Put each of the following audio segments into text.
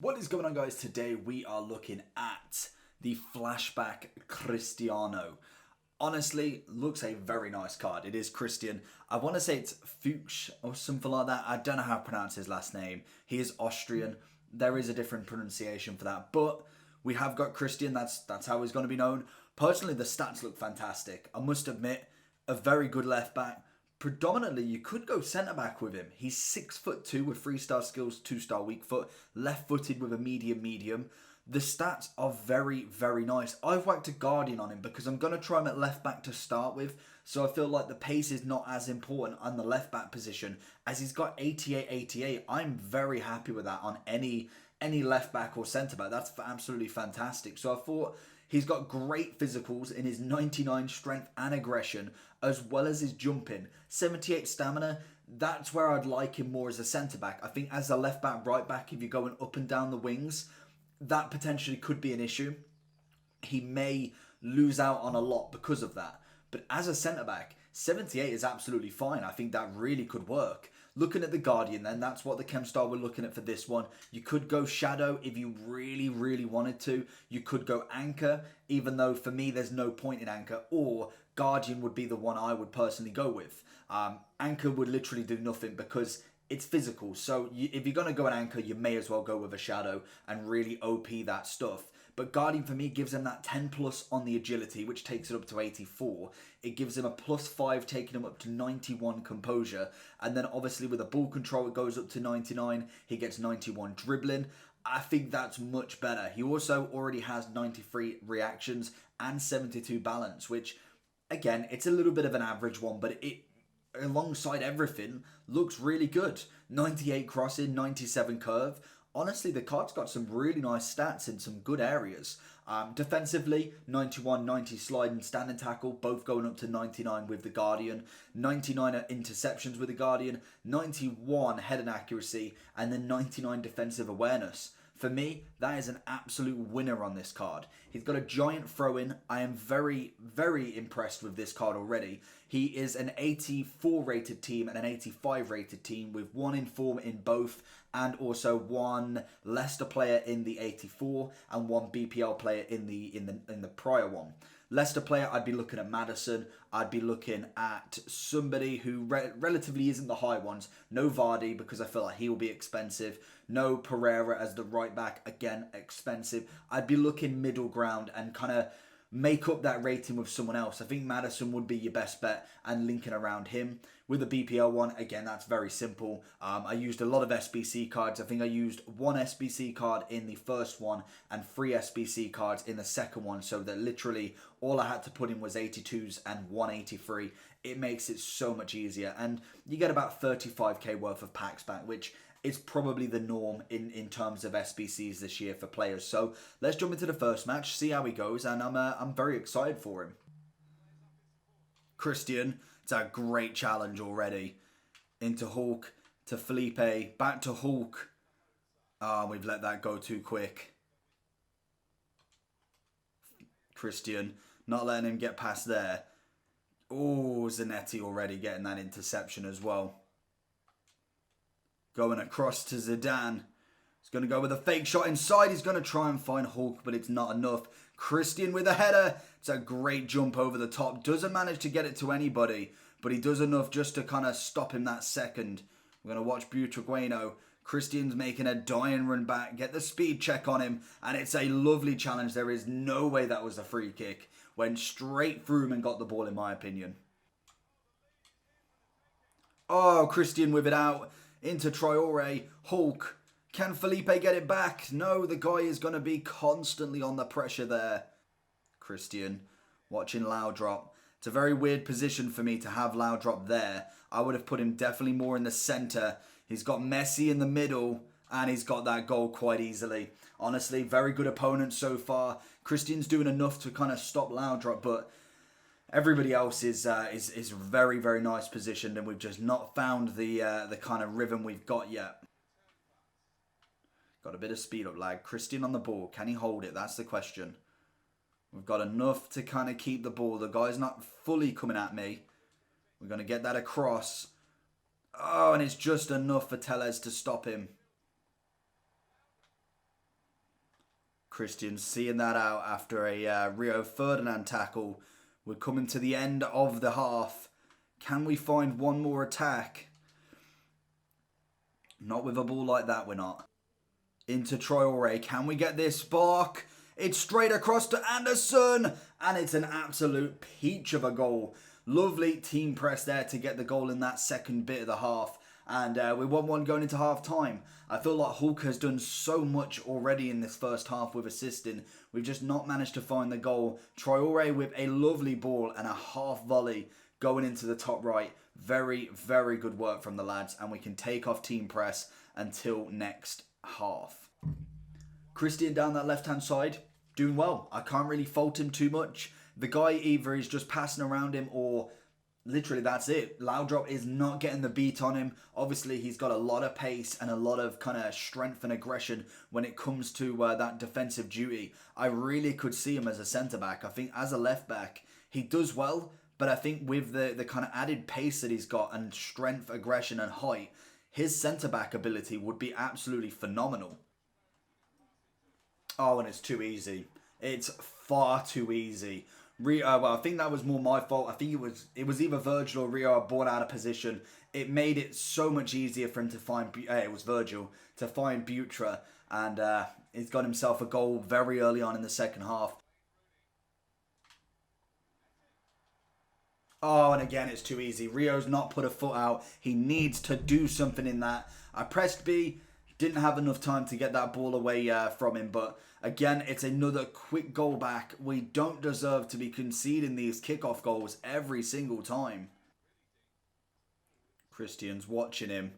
What is going on, guys? Today we are looking at the Flashback Cristiano. Honestly, looks a very nice card. It is Christian. I want to say it's Fuchs or something like that. I don't know how to pronounce his last name. He is Austrian. There is a different pronunciation for that, but we have got Christian. That's how he's going to be known. Personally, the stats look fantastic. I must admit, a very good left back. Predominantly, you could go centre back with him. He's 6'2" with 3-star skills, 2-star weak foot, left footed with a medium. The stats are very, very nice. I've whacked a Guardian on him because I'm going to try him at left back to start with. So I feel like the pace is not as important on the left back position as he's got 88. I'm very happy with that on any left back or centre back. That's absolutely fantastic. So I thought he's got great physicals in his 99 strength and aggression, as well as his jumping. 78 stamina, that's where I'd like him more as a centre-back. I think as a left-back, right-back, if you're going up and down the wings, that potentially could be an issue. He may lose out on a lot because of that. But as a centre-back, 78 is absolutely fine. I think that really could work. Looking at the Guardian then, that's what the Chem Star we're looking at for this one. You could go Shadow if you really, really wanted to. You could go Anchor, even though for me there's no point in Anchor. Or Guardian would be the one I would personally go with. Anchor would literally do nothing because it's physical. So if you're going to go an Anchor, you may as well go with a Shadow and really OP that stuff. But Guardian for me gives him that 10 plus on the agility, which takes it up to 84. It gives him a +5, taking him up to 91 composure. And then obviously with a ball control, it goes up to 99. He gets 91 dribbling. I think that's much better. He also already has 93 reactions and 72 balance, which again, it's a little bit of an average one, but it alongside everything looks really good. 98 crossing, 97 curve. Honestly, the card's got some really nice stats in some good areas. Defensively, 91, 90 slide and standing tackle, both going up to 99 with the Guardian. 99 interceptions with the Guardian, 91 head and accuracy, and then 99 defensive awareness. For me, that is an absolute winner on this card. He's got a giant throw-in. I am very, very impressed with this card already. He is an 84 rated team and an 85 rated team with one in form in both, and also one Leicester player in the 84 and one BPL player in the prior one. Leicester player, I'd be looking at Maddison. I'd be looking at somebody who relatively isn't the high ones. No Vardy, because I feel like he will be expensive. No Pereira as the right back, again, expensive. I'd be looking middle ground and kind of make up that rating with someone else. I think Maddison would be your best bet and linking around him. With the BPL one, again, that's very simple. I used a lot of SBC cards. I think I used one SBC card in the first one and 3 SBC cards in the second one, so that literally all I had to put in was 82s and 183. It makes it so much easier, and you get about 35k worth of packs back, which is probably the norm in terms of SBCs this year for players. So let's jump into the first match, see how he goes, and I'm very excited for him. Christian, it's a great challenge already. Into Hulk, to Felipe, back to Hulk. We've let that go too quick. Christian, not letting him get past there. Oh, Zanetti already getting that interception as well. Going across to Zidane. He's going to go with a fake shot inside. He's going to try and find Hulk, but it's not enough. Christian with a header. It's a great jump over the top. Doesn't manage to get it to anybody, but he does enough just to kind of stop him that second. We're going to watch Butragueno. Christian's making a dying run back. Get the speed check on him, and it's a lovely challenge. There is no way that was a free kick. Went straight through him and got the ball, in my opinion. Oh, Christian with it out. Into Traore. Hulk. Can Felipe get it back? No, the guy is going to be constantly on the pressure there. Christian watching Laudrup. It's a very weird position for me to have Laudrup there. I would have put him definitely more in the centre. He's got Messi in the middle, and he's got that goal quite easily. Honestly, very good opponent so far. Christian's doing enough to kind of stop Laudrup, but everybody else is very, very nice positioned, and we've just not found the kind of rhythm we've got yet. Got a bit of speed up lag. Christian on the ball. Can he hold it? That's the question. We've got enough to kind of keep the ball. The guy's not fully coming at me. We're going to get that across. Oh, and it's just enough for Tellez to stop him. Christian seeing that out after a Rio Ferdinand tackle. We're coming to the end of the half. Can we find one more attack? Not with a ball like that, we're not. Into Traore. Can we get this spark? It's straight across to Anderson. And it's an absolute peach of a goal. Lovely team press there to get the goal in that second bit of the half. And we're 1-1 going into half time. I feel like Hulk has done so much already in this first half with assisting. We've just not managed to find the goal. Traore with a lovely ball and a half volley going into the top right. Very, very good work from the lads. And we can take off team press until next half. Christian down that left-hand side, doing well. I can't really fault him too much. The guy either is just passing around him or literally that's it. Laudrup is not getting the beat on him. Obviously, he's got a lot of pace and a lot of kind of strength and aggression when it comes to that defensive duty. I really could see him as a centre-back. I think as a left-back, he does well, but I think with the kind of added pace that he's got and strength, aggression and height, his centre-back ability would be absolutely phenomenal. Oh, and it's too easy. It's far too easy. Well, I think that was more my fault. I think it was either Virgil or Rio born out of position. It made it so much easier for him to find. It was Virgil to find Butra, and he's got himself a goal very early on in the second half. Oh, and again, it's too easy. Rio's not put a foot out. He needs to do something in that. I pressed B. Didn't have enough time to get that ball away from him. But again, it's another quick goal back. We don't deserve to be conceding these kickoff goals every single time. Christian's watching him.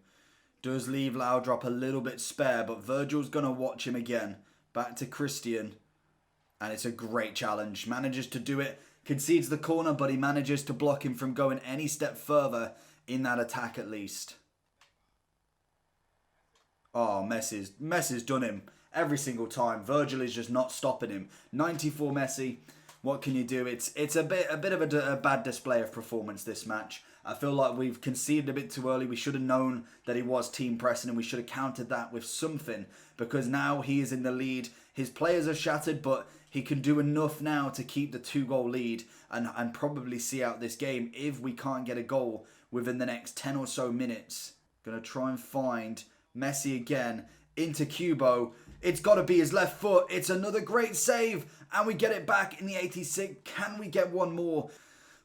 Does leave Laudrup a little bit spare, but Virgil's going to watch him again. Back to Christian. And it's a great challenge. Manages to do it. Concedes the corner, but he manages to block him from going any step further in that attack at least. Oh, Messi's done him every single time. Virgil is just not stopping him. 94 Messi. What can you do? It's a bit of a bad display of performance this match. I feel like we've conceded a bit too early. We should have known that he was team pressing and we should have countered that with something because now he is in the lead. His players are shattered, but he can do enough now to keep the 2-goal lead and probably see out this game if we can't get a goal within the next 10 or so minutes. Going to try and find Messi again into Kubo. It's got to be his left foot. It's another great save. And we get it back in the 86th. Can we get one more?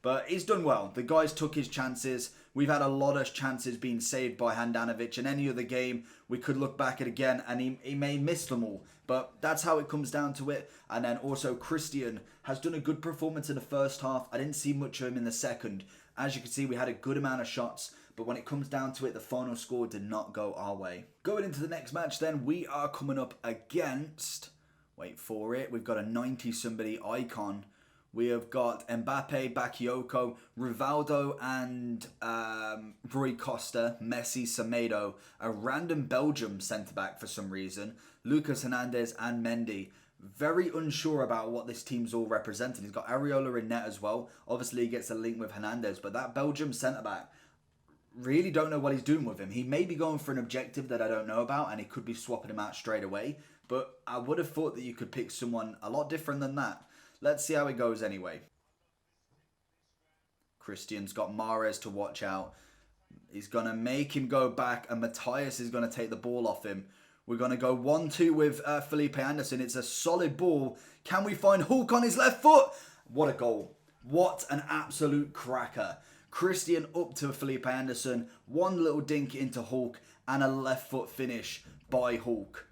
But he's done well. The guys took his chances. We've had a lot of chances being saved by Handanovic. In any other game, we could look back at again and he may miss them all. But that's how it comes down to it. And then also Christian has done a good performance in the first half. I didn't see much of him in the second. As you can see, we had a good amount of shots. But when it comes down to it, the final score did not go our way. Going into the next match then, we are coming up against... Wait for it. We've got a 90-somebody icon. We have got Mbappe, Bakayoko, Rivaldo and Rui Costa, Messi, Semedo, a random Belgium centre-back for some reason, Lucas Hernandez and Mendy. Very unsure about what this team's all representing. He's got Areola in net as well. Obviously, he gets a link with Hernandez, but that Belgium centre-back, really don't know what he's doing with him. He may be going for an objective that I don't know about, and he could be swapping him out straight away, but I would have thought that you could pick someone a lot different than that. Let's see how it goes anyway. Christian's got Mahrez to watch out. He's going to make him go back and Matthias is going to take the ball off him. We're going to go 1-2 with Felipe Anderson. It's a solid ball. Can we find Hulk on his left foot? What a goal. What an absolute cracker. Christian up to Felipe Anderson. One little dink into Hulk and a left foot finish by Hulk.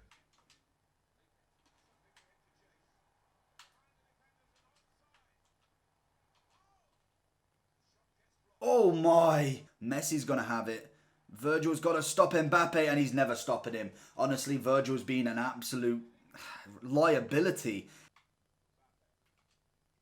Oh my! Messi's going to have it. Virgil's got to stop Mbappe and he's never stopping him. Honestly, Virgil's been an absolute liability.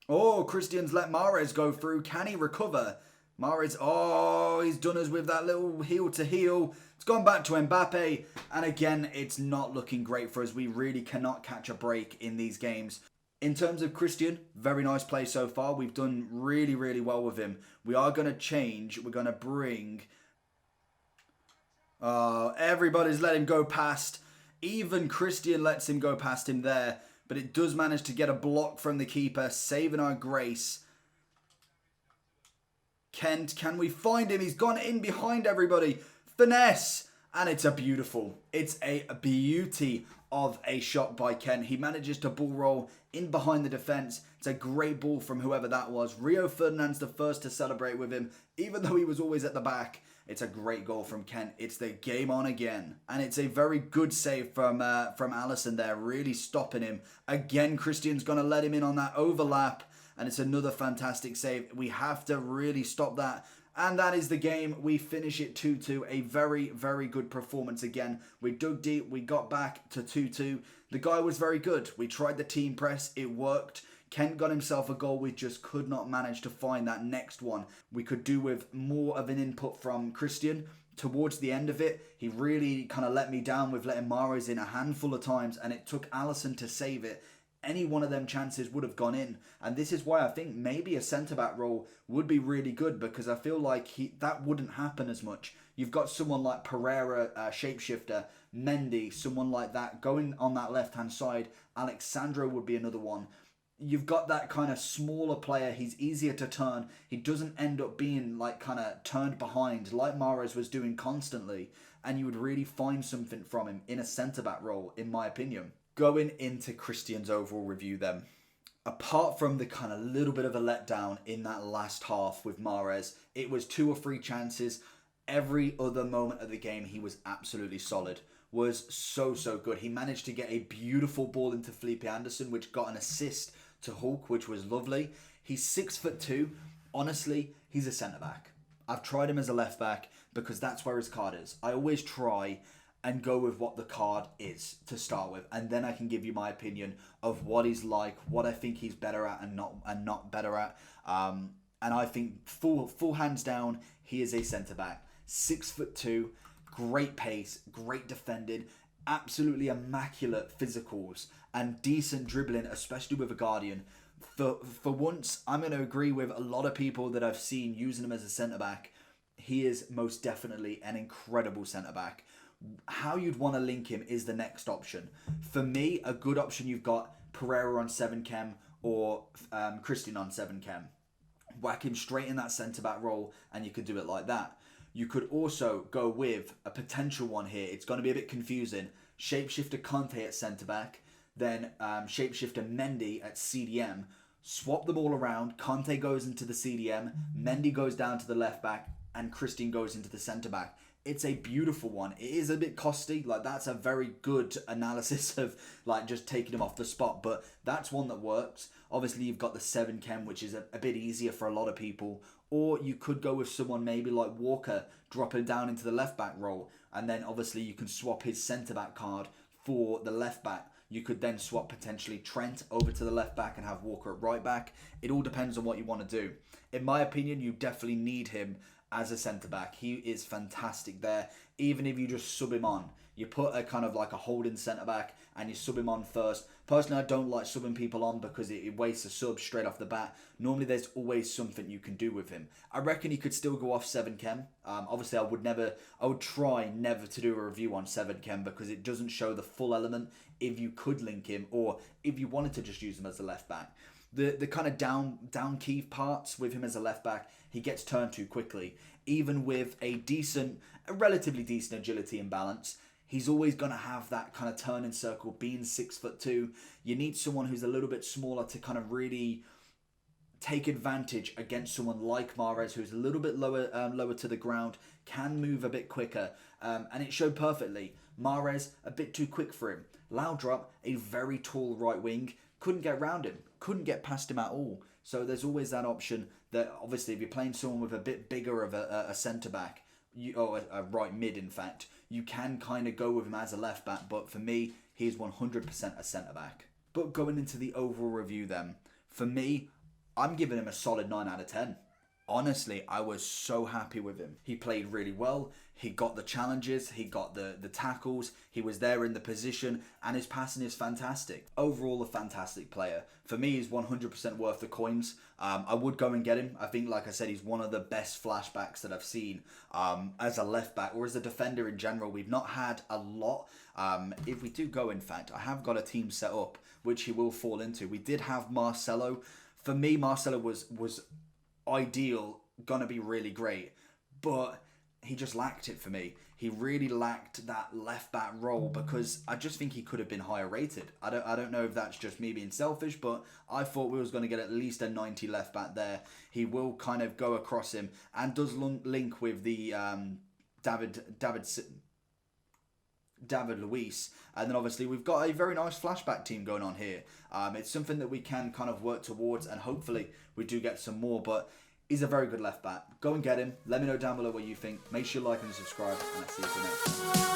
Oh, Christian's let Mahrez go through. Can he recover? Mahrez, oh, he's done us with that little heel to heel. It's gone back to Mbappe. And again, it's not looking great for us. We really cannot catch a break in these games. In terms of Christian, very nice play so far. We've done really, really well with him. We are going to change. We're going to bring... everybody's let him go past. Even Christian lets him go past him there. but it does manage to get a block from the keeper, saving our grace. Kent, can we find him? He's gone in behind everybody. Finesse. And it's a beauty of a shot by Kent. He manages to ball roll in behind the defence. It's a great ball from whoever that was. Rio Ferdinand's the first to celebrate with him, even though he was always at the back. It's a great goal from Kent. It's the game on again. And it's a very good save from Alisson there, really stopping him. Again, Christian's going to let him in on that overlap. And it's another fantastic save. We have to really stop that. And that is the game. We finish it 2-2. A very, very good performance again. We dug deep. We got back to 2-2. The guy was very good. We tried the team press. It worked. Kent got himself a goal. We just could not manage to find that next one. We could do with more of an input from Christian. Towards the end of it, he really kind of let me down with letting Mahrez in a handful of times. And it took Alisson to save it. Any one of them chances would have gone in. And this is why I think maybe a centre-back role would be really good, because I feel like that wouldn't happen as much. You've got someone like Pereira, Shapeshifter, Mendy, someone like that going on that left-hand side. Alexandro would be another one. You've got that kind of smaller player. He's easier to turn. He doesn't end up being like kind of turned behind like Mahrez was doing constantly. And you would really find something from him in a centre-back role, in my opinion. Going into Christian's overall review then, apart from the kind of little bit of a letdown in that last half with Mahrez, it was 2 or 3 chances. Every other moment of the game, he was absolutely solid. Was so good. He managed to get a beautiful ball into Felipe Anderson, which got an assist to Hulk, which was lovely. He's 6'2". Honestly, he's a centre-back. I've tried him as a left-back because that's where his card is. I always try and go with what the card is to start with, and then I can give you my opinion of what he's like, what I think he's better at and not better at. And I think full hands down, he is a centre back. 6'2", great pace, great defending, absolutely immaculate physicals, and decent dribbling, especially with a Guardian. For once, I'm going to agree with a lot of people that I've seen using him as a centre back. He is most definitely an incredible centre back. How you'd want to link him is the next option. For me, a good option, you've got Pereira on 7 chem or Christian on 7 chem. Whack him straight in that centre-back role and you could do it like that. You could also go with a potential one here. It's going to be a bit confusing. Shapeshifter Conte at centre-back, then Shapeshifter Mendy at CDM. Swap them all around. Conte goes into the CDM, Mendy goes down to the left-back, and Christian goes into the centre-back. It's a beautiful one. It is a bit costly. Like, that's a very good analysis of like just taking him off the spot. But that's one that works. Obviously, you've got the 7 chem, which is a bit easier for a lot of people. Or you could go with someone maybe like Walker, dropping down into the left back role. And then obviously you can swap his centre back card for the left back. You could then swap potentially Trent over to the left back and have Walker at right back. It all depends on what you want to do. In my opinion, you definitely need him as a centre-back. He is fantastic there. Even if you just sub him on, you put a kind of like a holding centre-back and you sub him on first. Personally, I don't like subbing people on because it wastes a sub straight off the bat. Normally, there's always something you can do with him. I reckon he could still go off 7 chem. Obviously, I would try never to do a review on 7 chem because it doesn't show the full element if you could link him or if you wanted to just use him as a left-back. The kind of down key parts with him as a left back, he gets turned too quickly. Even with a relatively decent agility and balance, he's always going to have that kind of turning circle. Being 6'2", you need someone who's a little bit smaller to kind of really take advantage against someone like Mahrez, who's a little bit lower to the ground, can move a bit quicker, and it showed perfectly. Mahrez, a bit too quick for him. Laudrup, a very tall right wing, couldn't get around him, couldn't get past him at all. So there's always that option that obviously if you're playing someone with a bit bigger of a centre-back, or a right mid in fact, you can kind of go with him as a left-back, but for me, he's 100% a centre-back. But going into the overall review then, for me, I'm giving him a solid 9 out of 10. honestly, I was so happy with him. He played really well. He got the challenges. He got the tackles. He was there in the position, and his passing is fantastic. Overall, a fantastic player. For me, he's 100% worth the coins. I would go and get him. I think, like I said, he's one of the best flashbacks that I've seen as a left back or as a defender in general. We've not had a lot. If we do go, in fact, I have got a team set up, which he will fall into. We did have Marcelo. For me, Marcelo was ideal, gonna be really great, but he just lacked it for me. He really lacked that left back role because I just think he could have been higher rated. I don't know if that's just me being selfish, but I thought we was going to get at least a 90 left back there. He will kind of go across him and does link with the David Luiz, and then obviously we've got a very nice flashback team going on here. It's something that we can kind of work towards, and hopefully we do get some more, but he's a very good left back. Go and get him. Let me know down below what you think. Make sure you like and subscribe, and I'll see you for next time.